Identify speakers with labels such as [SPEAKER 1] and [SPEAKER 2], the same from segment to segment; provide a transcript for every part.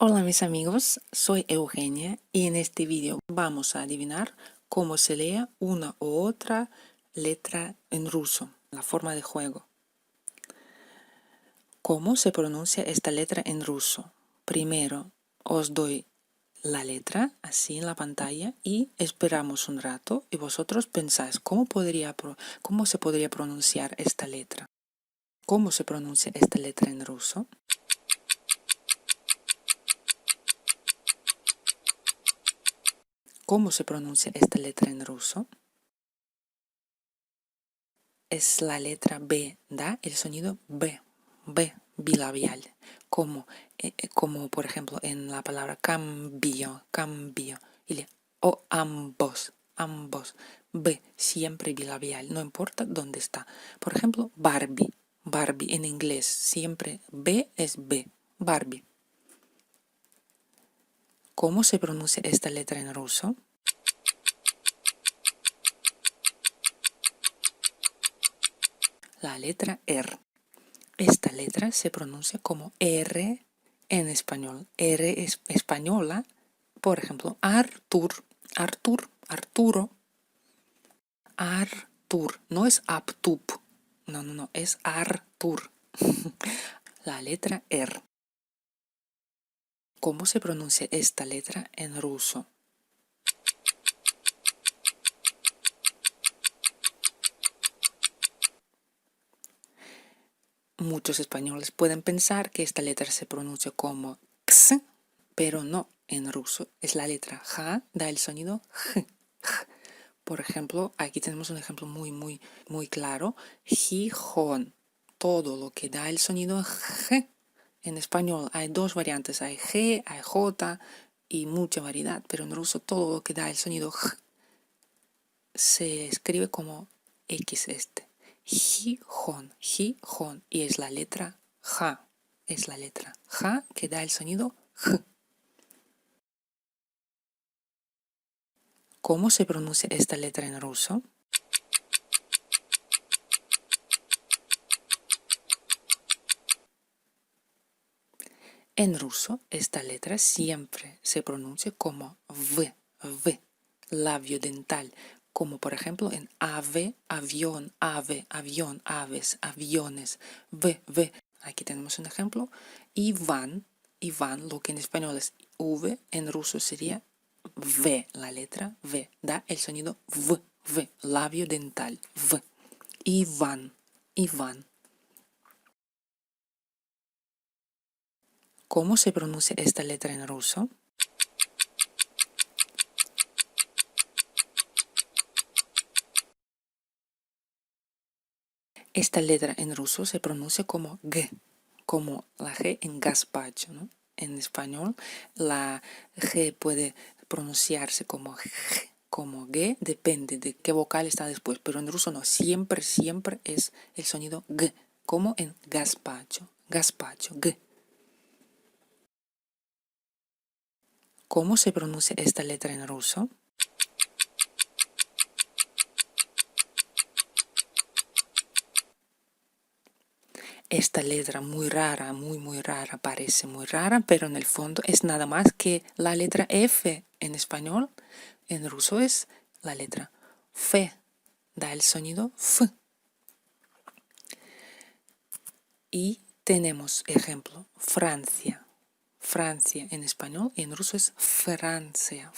[SPEAKER 1] Hola mis amigos, soy Eugenia y en este vídeo vamos a adivinar cómo se lee una u otra letra en ruso, la forma de juego. ¿Cómo se pronuncia esta letra en ruso? Primero os doy la letra así en la pantalla y esperamos un rato y vosotros pensáis cómo se podría pronunciar esta letra. ¿Cómo se pronuncia esta letra en ruso? ¿Cómo se pronuncia esta letra en ruso? Es la letra B, da el sonido B, bilabial, como por ejemplo en la palabra cambio, o ambos, B, siempre bilabial, no importa dónde está. Por ejemplo, Barbie en inglés, siempre B es B, Barbie. ¿Cómo se pronuncia esta letra en ruso? La letra R. Esta letra se pronuncia como R en español. R es española. Por ejemplo, Arturo. No es Aptup. No, es Artur. La letra R. ¿Cómo se pronuncia esta letra en ruso? Muchos españoles pueden pensar que esta letra se pronuncia como X, pero no, en ruso es la letra J, da el sonido J. Por ejemplo, aquí tenemos un ejemplo muy claro. Gijón. Todo lo que da el sonido G. En español hay dos variantes, hay G, hay J y mucha variedad, pero en ruso todo lo que da el sonido G se escribe como X este. Gijón. Y es la letra J. Es la letra J que da el sonido G. ¿Cómo se pronuncia esta letra en ruso? En ruso, esta letra siempre se pronuncia como V, labio dental, como por ejemplo en ave, avión, aves, aviones, V. Aquí tenemos un ejemplo. Iván, lo que en español es V, en ruso sería V, la letra V, da el sonido V, labio dental, V. Iván. ¿Cómo se pronuncia esta letra en ruso? Esta letra en ruso se pronuncia como G, como la G en gazpacho, ¿no? En español, la G puede pronunciarse como G, como G, depende de qué vocal está después, pero en ruso no, siempre es el sonido G, como en gazpacho, G. ¿Cómo se pronuncia esta letra en ruso? Esta letra muy rara, muy rara, parece muy rara, pero en el fondo es nada más que la letra F en español. En ruso es la letra F, da el sonido F. Y tenemos ejemplo, Francia. Francia en español y en ruso es Francia.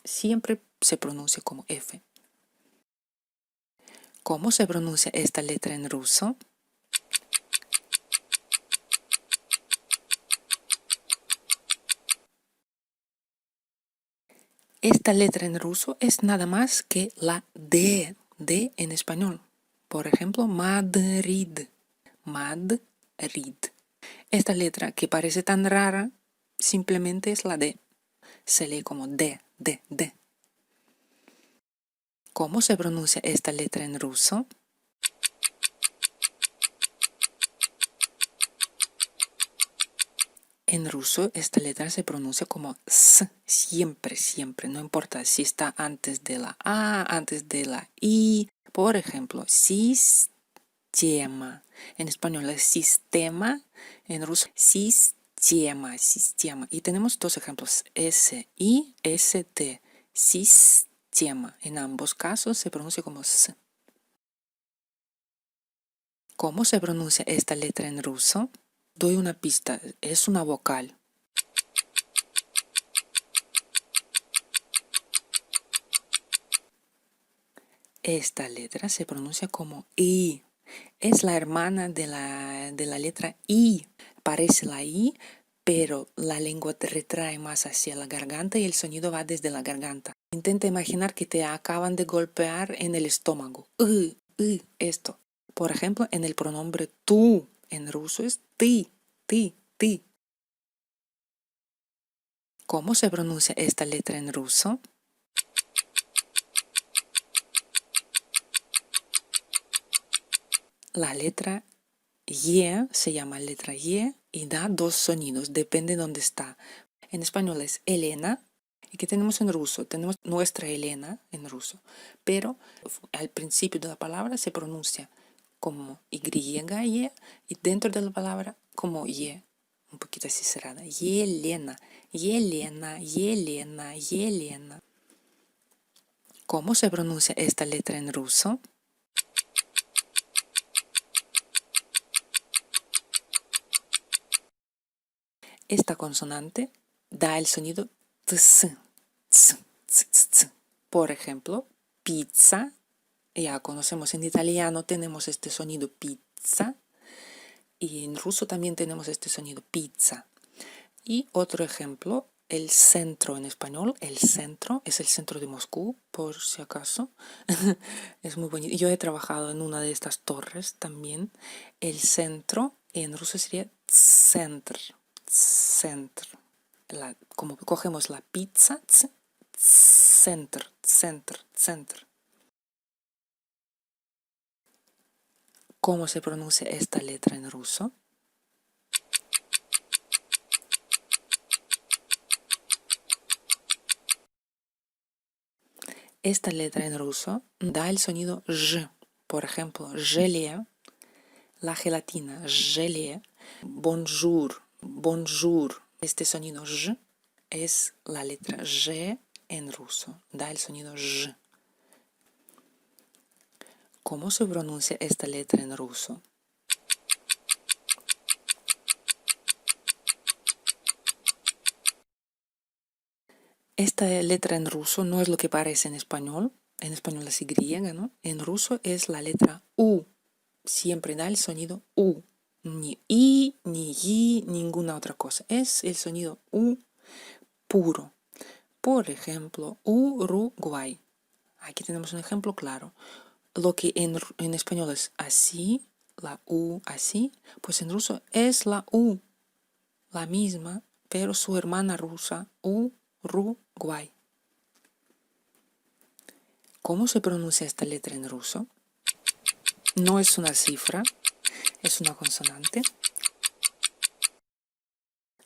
[SPEAKER 1] Siempre se pronuncia como F. ¿Cómo se pronuncia esta letra en ruso? Esta letra en ruso es nada más que la D en español. Por ejemplo, Madrid. Esta letra que parece tan rara, simplemente es la D. Se lee como D. ¿Cómo se pronuncia esta letra en ruso? En ruso esta letra se pronuncia como S, siempre, no importa si está antes de la A, antes de la I. Por ejemplo, sistema. En español es sistema, en ruso sistema. sistema. Y tenemos dos ejemplos, S-I-S-T, sistema. En ambos casos se pronuncia como S. ¿Cómo se pronuncia esta letra en ruso? Doy una pista, es una vocal. Esta letra se pronuncia como I. Es la hermana de la letra I. Parece la I, pero la lengua te retrae más hacia la garganta y el sonido va desde la garganta. Intenta imaginar que te acaban de golpear en el estómago. Esto. Por ejemplo, en el pronombre tú, en ruso es ti, ti. ¿Cómo se pronuncia esta letra en ruso? La letra Y se llama letra Y y da dos sonidos, depende de dónde está. En español es Elena. ¿Y qué tenemos en ruso? Tenemos nuestra Elena en ruso, pero al principio de la palabra se pronuncia como Y, y dentro de la palabra como Y, un poquito así cerrada. Yelena, Yelena, Yelena, Yelena. ¿Cómo se pronuncia esta letra en ruso? Esta consonante da el sonido ts, ts. Por ejemplo, pizza. Ya conocemos en italiano, tenemos este sonido pizza. Y en ruso también tenemos este sonido pizza. Y otro ejemplo, el centro en español. El centro es el centro de Moscú, por si acaso. Es muy bonito. Yo he trabajado en una de estas torres también. El centro en ruso sería центр. Center. Como cogemos la pizza, center. ¿Cómo se pronuncia esta letra en ruso? Esta letra en ruso da el sonido Z. Por ejemplo, gelée, la gelatina, gelée, bonjour, bonjour. Este sonido Z es la letra Z en ruso, da el sonido Z. ¿Cómo se pronuncia esta letra en ruso? Esta letra en ruso no es lo que parece en español es Y, ¿no? En ruso es la letra U, siempre da el sonido U, ni I, ni Y, ninguna otra cosa, es el sonido U puro. Por ejemplo, Uruguay. Aquí tenemos un ejemplo claro. Lo que en español es así, la U así, pues en ruso es la U, la misma, pero su hermana rusa, Uruguay. ¿Cómo se pronuncia esta letra en ruso? No es una cifra, es una consonante.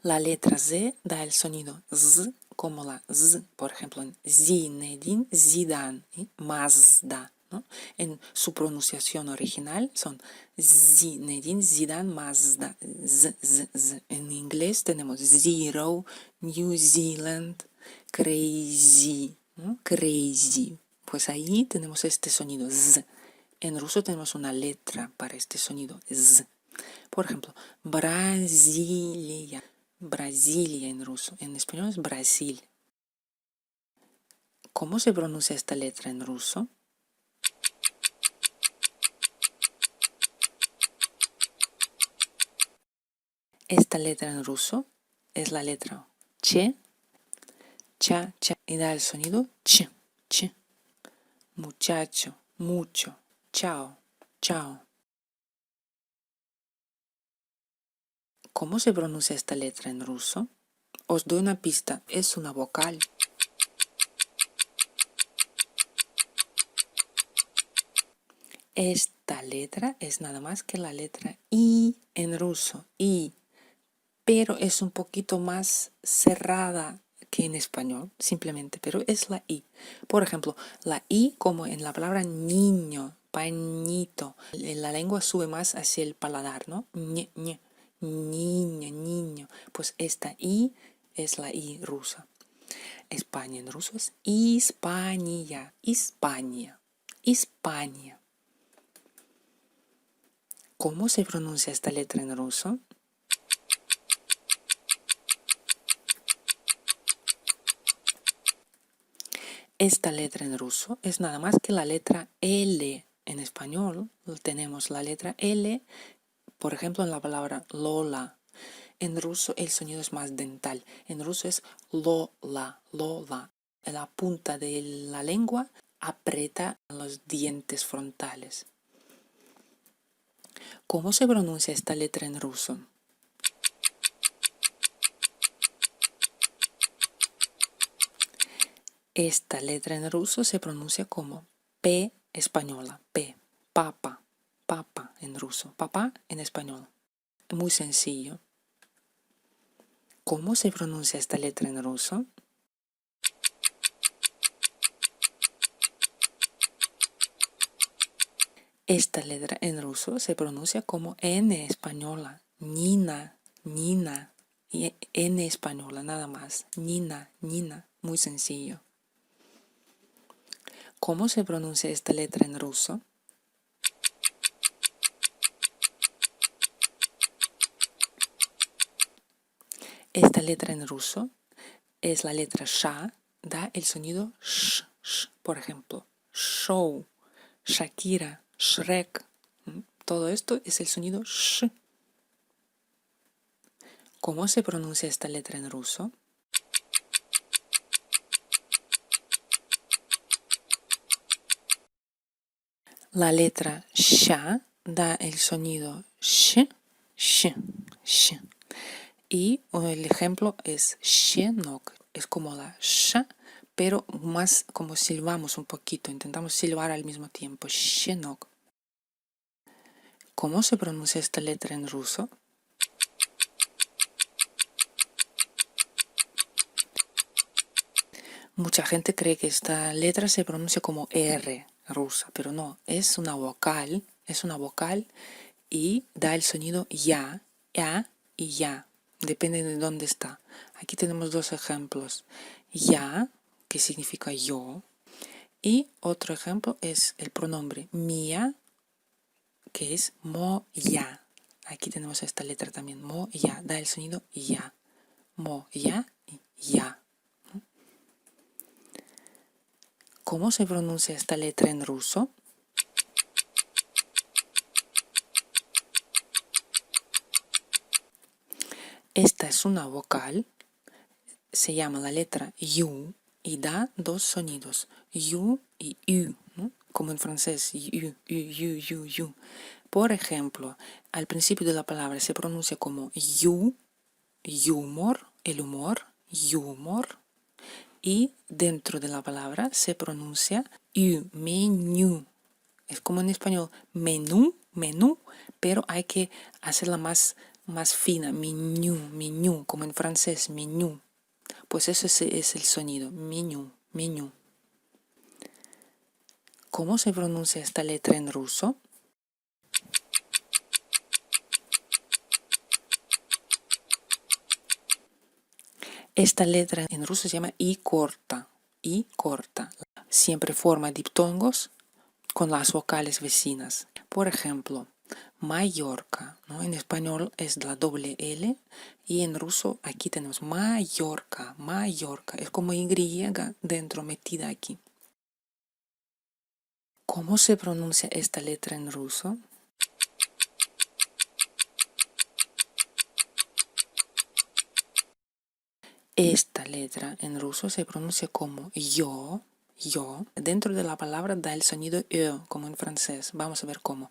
[SPEAKER 1] La letra Z da el sonido Z como la Z, por ejemplo, en Zinedine, Zidane, y Mazda, ¿no? En su pronunciación original son Zinedine, Zidane, Mazda, Z. En inglés tenemos Zero, New Zealand, Crazy, ¿no? Crazy. Pues ahí tenemos este sonido Z. En ruso tenemos una letra para este sonido Z. Por ejemplo, Brasilia. Brasilia en ruso. En español es Brasil. ¿Cómo se pronuncia esta letra en ruso? Esta letra en ruso es la letra Ch, cha, y da el sonido ch. Muchacho, mucho, chao, chao. ¿Cómo se pronuncia esta letra en ruso? Os doy una pista, es una vocal. Esta letra es nada más que la letra I en ruso, I, pero es un poquito más cerrada que en español, simplemente, pero es la I. Por ejemplo, la I como en la palabra niño, pañito, la lengua sube más hacia el paladar, ¿no? niña, niño. Pues esta I es la I rusa. España en ruso es Hispania, Hispania, Hispania. ¿Cómo se pronuncia esta letra en ruso? Esta letra en ruso es nada más que la letra L. En español tenemos la letra L, por ejemplo, en la palabra Lola. En ruso el sonido es más dental. En ruso es Lola, Lola. La punta de la lengua aprieta los dientes frontales. ¿Cómo se pronuncia esta letra en ruso? Esta letra en ruso se pronuncia como P española, P, papa, papa en ruso, papá en español. Muy sencillo. ¿Cómo se pronuncia esta letra en ruso? Esta letra en ruso se pronuncia como N española, Nina, Nina, y N española nada más, Nina, Nina, muy sencillo. ¿Cómo se pronuncia esta letra en ruso? Esta letra en ruso es la letra Sha, da el sonido sh, sh. Por ejemplo, show, Shakira, Shrek. Todo esto es el sonido sh. ¿Cómo se pronuncia esta letra en ruso? La letra sha da el sonido sh, sh, sh. Y el ejemplo es shenok. Es como la sha, pero más como silbamos un poquito. Intentamos silbar al mismo tiempo. Shenok. ¿Cómo se pronuncia esta letra en ruso? Mucha gente cree que esta letra se pronuncia como R rusa, pero no, es una vocal y da el sonido ya y ya, depende de dónde está. Aquí tenemos dos ejemplos, ya, que significa yo, y otro ejemplo es el pronombre mía, que es mo ya. Aquí tenemos esta letra también, mo ya, da el sonido ya, mo ya y ya. ¿Cómo se pronuncia esta letra en ruso? Esta es una vocal, se llama la letra yu y da dos sonidos, yu y u, ¿no? Como en francés, yu. Por ejemplo, al principio de la palabra se pronuncia como yu, humor, el humor, humor, y dentro de la palabra se pronuncia menú. Es como en español, menú, pero hay que hacerla más fina, menú, como en francés, menú. Pues eso es el sonido, menú. ¿Cómo se pronuncia esta letra en ruso? Esta letra en ruso se llama I corta, Siempre forma diptongos con las vocales vecinas. Por ejemplo, Mallorca, ¿no? En español es la doble L y en ruso aquí tenemos Mallorca. Es como Y dentro metida aquí. ¿Cómo se pronuncia esta letra en ruso? Esta letra en ruso se pronuncia como yo. Dentro de la palabra da el sonido e, como en francés. Vamos a ver cómo.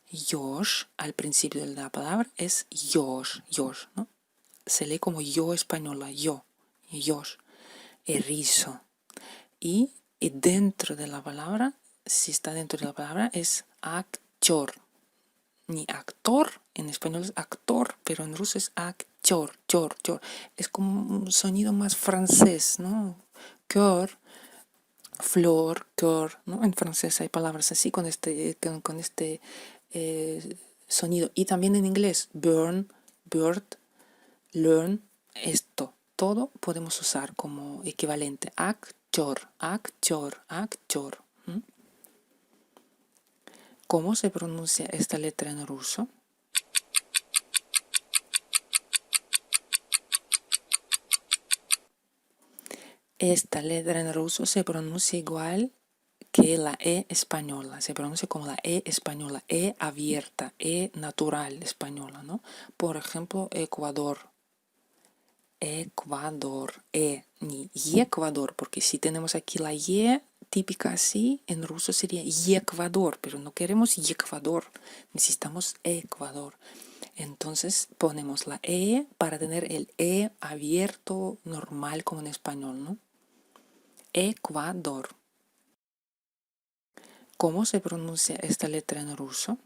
[SPEAKER 1] Yosh, al principio de la palabra, es yosh, ¿no? Se lee como yo española, yosh, erizo. Y dentro de la palabra, si está dentro de la palabra, es actor. Ni actor, en español es actor, pero en ruso es actor, Es como un sonido más francés, ¿no? Cœur, flor, cœur, ¿no? En francés hay palabras así con este sonido. Y también en inglés, burn, bird, learn, esto. Todo podemos usar como equivalente. Actor, actor, actor. ¿Cómo se pronuncia esta letra en ruso? Esta letra en ruso se pronuncia igual que la E española, se pronuncia como la E española, E abierta, E natural española, ¿no? Por ejemplo, Ecuador, Ecuador, ni Ecuador, porque si tenemos aquí la Y típica así, en ruso sería Ecuador, pero no queremos Ecuador, necesitamos Ecuador. Entonces ponemos la E para tener el E abierto normal como en español, ¿no? Ecuador. ¿Cómo se pronuncia esta letra en ruso?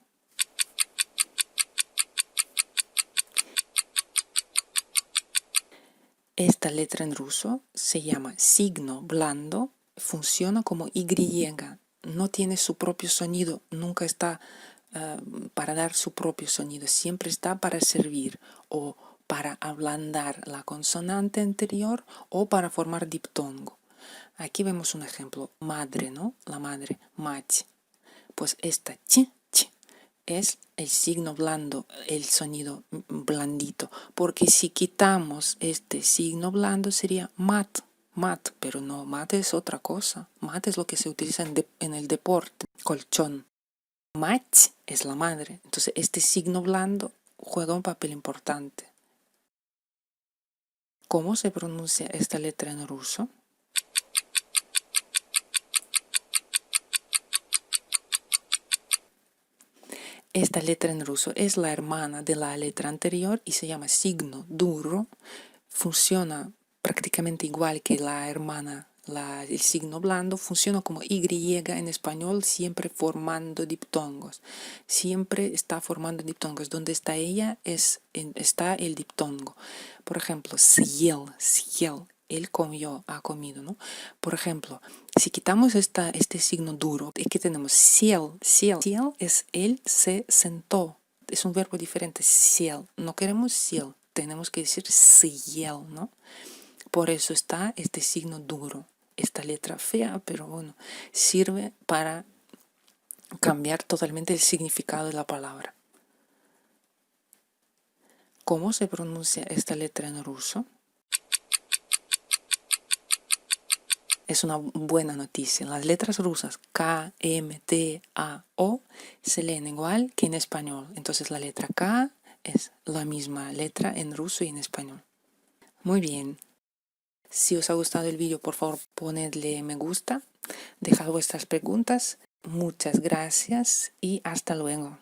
[SPEAKER 1] Esta letra en ruso se llama signo blando, funciona como Y, no tiene su propio sonido, nunca está para dar su propio sonido, siempre está para servir o para ablandar la consonante anterior o para formar diptongo. Aquí vemos un ejemplo, madre, ¿no? La madre, mach. Pues esta ch es el signo blando, el sonido blandito, porque si quitamos este signo blando sería mat, mat, pero no, mat es otra cosa, mat es lo que se utiliza en el deporte, colchón. Mach es la madre, entonces este signo blando juega un papel importante. ¿Cómo se pronuncia esta letra en ruso? Esta letra en ruso es la hermana de la letra anterior y se llama signo duro. Funciona prácticamente igual que la hermana, el signo blando, funciona como Y en español, siempre formando diptongos. Siempre está formando diptongos. Donde está ella está el diptongo. Por ejemplo, съел, él comió, ha comido, ¿no? Por ejemplo, si quitamos este signo duro, aquí tenemos сел, es él se sentó. Es un verbo diferente, сел. No queremos сел, tenemos que decir съел, ¿no? Por eso está este signo duro. Esta letra fea, pero bueno, sirve para cambiar totalmente el significado de la palabra. ¿Cómo se pronuncia esta letra en ruso? Es una buena noticia. Las letras rusas K, M, T, A, O se leen igual que en español. Entonces la letra K es la misma letra en ruso y en español. Muy bien. Si os ha gustado el vídeo, por favor ponedle me gusta, dejad vuestras preguntas. Muchas gracias y hasta luego.